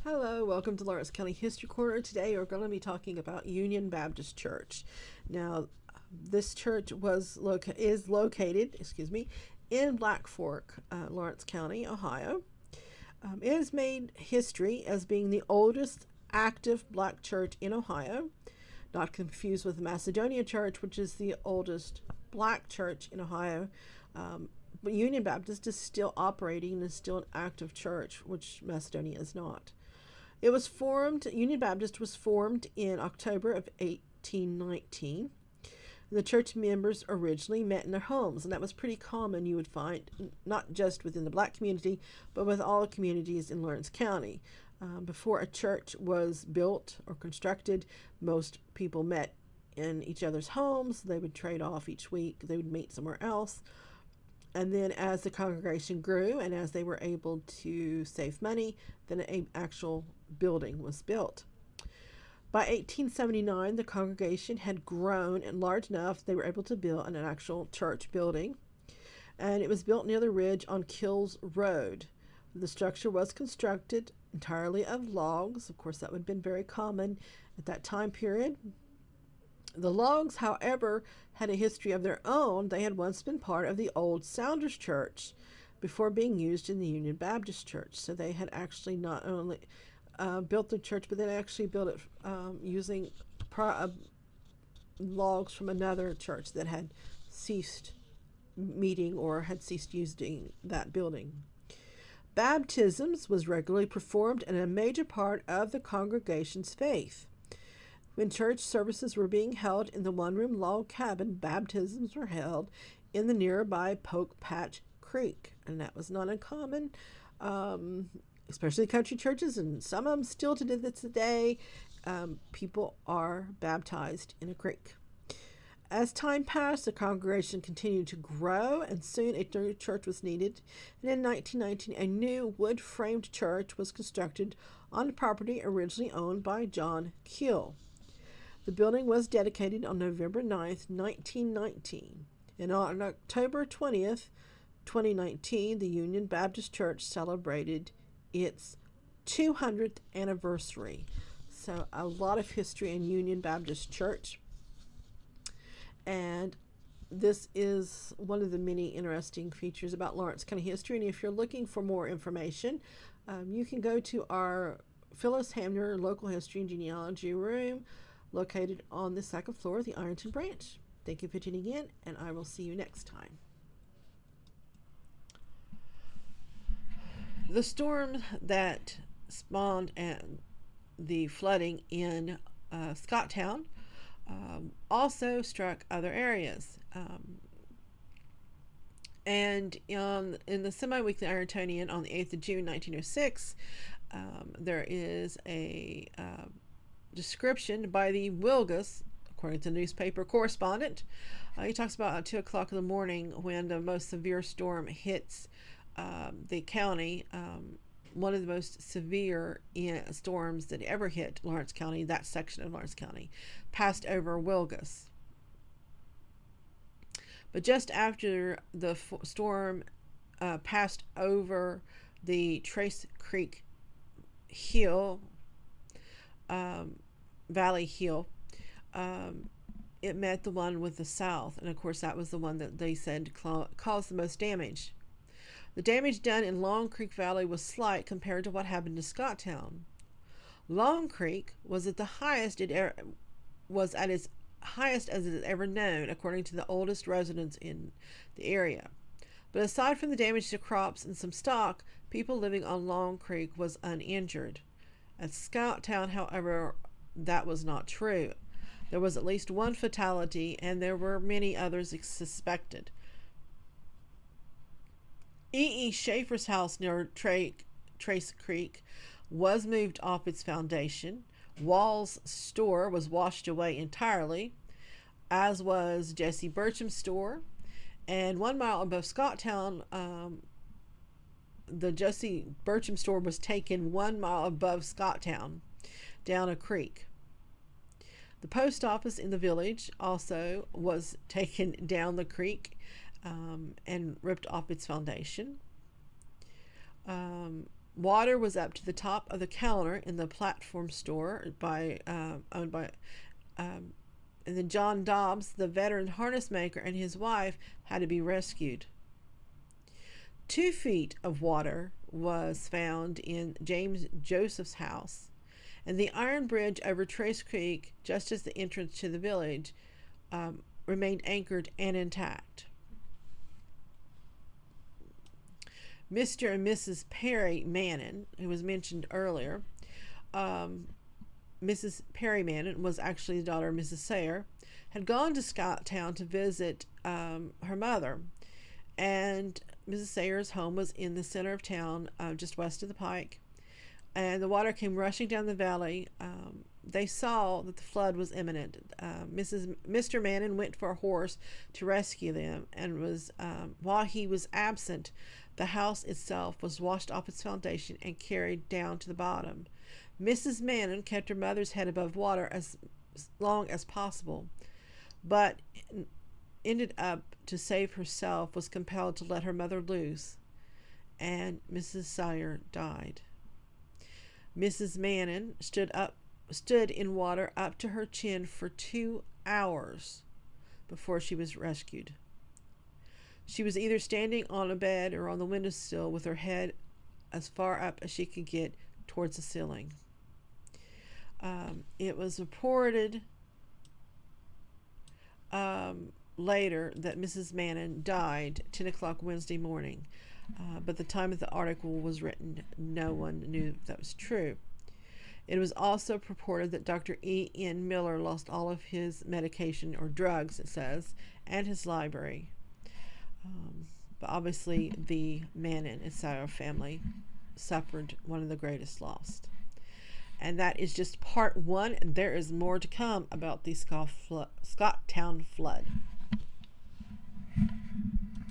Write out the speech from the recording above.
Hello, welcome to Lawrence County History Corner. Today we're going to be talking about Union Baptist Church. Now, this church is located, in Black Fork, Lawrence County, Ohio. It has made history as being the oldest active black church in Ohio, not confused with the Macedonia Church, which is the oldest black church in Ohio. But Union Baptist is still operating and is still an active church, which Macedonia is not. Union Baptist was formed in October of 1819. The church members originally met in their homes, and that was pretty common. You would find not just within the black community, but with all communities in Lawrence County. Before a church was built or constructed, most people met in each other's homes. They would trade off each week. They would meet somewhere else. And then as the congregation grew and as they were able to save money, then an actual building was built. By 1879, the congregation had grown and large enough they were able to build an actual church building. And it was built near the ridge on Kills Road. The structure was constructed entirely of logs. Of course, that would have been very common at that time period. The logs, however, had a history of their own. They had once been part of the old Sounders Church before being used in the Union Baptist Church. So they had actually not only built the church, but they actually built it using logs from another church that had ceased meeting or had ceased using that building. Baptisms was regularly performed and a major part of the congregation's faith. When church services were being held in the one-room log cabin, baptisms were held in the nearby Poke Patch Creek, and that was not uncommon, especially country churches, and some of them still to this day. People are baptized in a creek. As time passed, the congregation continued to grow, and soon a new church was needed. And in 1919, a new wood-framed church was constructed on the property originally owned by John Keel. The building was dedicated on November 9th, 1919. And on October 20th, 2019, the Union Baptist Church celebrated its 200th anniversary. So a lot of history in Union Baptist Church. And this is one of the many interesting features about Lawrence County history. And if you're looking for more information, you can go to our Phyllis Hamner Local History and Genealogy Room, located on the second floor of the Ironton Branch. Thank you for tuning in, and I will see you next time. The storm that spawned the flooding in Scotttown also struck other areas. And in the semi-weekly Irontonian on the 8th of June, 1906, there is a description by the Wilgus, according to the newspaper correspondent. He talks about 2 o'clock in the morning when the most severe storm hits the county. One of the most severe storms that ever hit Lawrence County, that section of Lawrence County, passed over Wilgus. But just after the storm passed over the Trace Creek Hill, Valley Hill, it met the one with the south, and of course that was the one that they said caused the most damage. The damage done in Long Creek Valley was slight compared to what happened to Scotttown. Long Creek was at the highest was at its highest as it is ever known, according to the oldest residents in the area. But aside from the damage to crops and some stock, people living on Long Creek was uninjured. At Scotttown, however, that was not true. There was at least one fatality, and there were many others suspected. E. Schaefer's house near Trace Creek was moved off its foundation. Wall's store was washed away entirely, as was Jesse Burcham's store. And 1 mile above Scotttown, the Jesse Burcham store was taken 1 mile above Scotttown, down a creek. The post office in the village also was taken down the creek and ripped off its foundation. Water was up to the top of the counter in the platform store owned by and then John Dobbs, the veteran harness maker, and his wife had to be rescued. 2 feet of water was found in James Joseph's house, and the iron bridge over Trace Creek, just as the entrance to the village, remained anchored and intact. Mr. and Mrs. Perry Mannon, who was mentioned earlier, Mrs. Perry Mannon was actually the daughter of Mrs. Sayre, had gone to Scotttown to visit her mother, and Mrs. Sayre's home was in the center of town, just west of the pike, and the water came rushing down the valley. They saw that the flood was imminent. Mr. Mannon went for a horse to rescue them, and while he was absent, the house itself was washed off its foundation and carried down to the bottom. Mrs. Mannon kept her mother's head above water as long as possible, but ended up to save herself, was compelled to let her mother loose, and Mrs. Sayre died. Mrs. Mannon stood in water up to her chin for 2 hours before she was rescued. She was either standing on a bed or on the windowsill with her head as far up as she could get towards the ceiling. It was reported later that Mrs. Mannon died 10 o'clock Wednesday morning, but the time that the article was written, no one knew if that was true. It was also reported that Dr. E.N. Miller lost all of his medication, or drugs, it says, and his library. But obviously the Mannon and Sayre family suffered one of the greatest loss. And that is just part 1, and there is more to come about the Scotttown flood.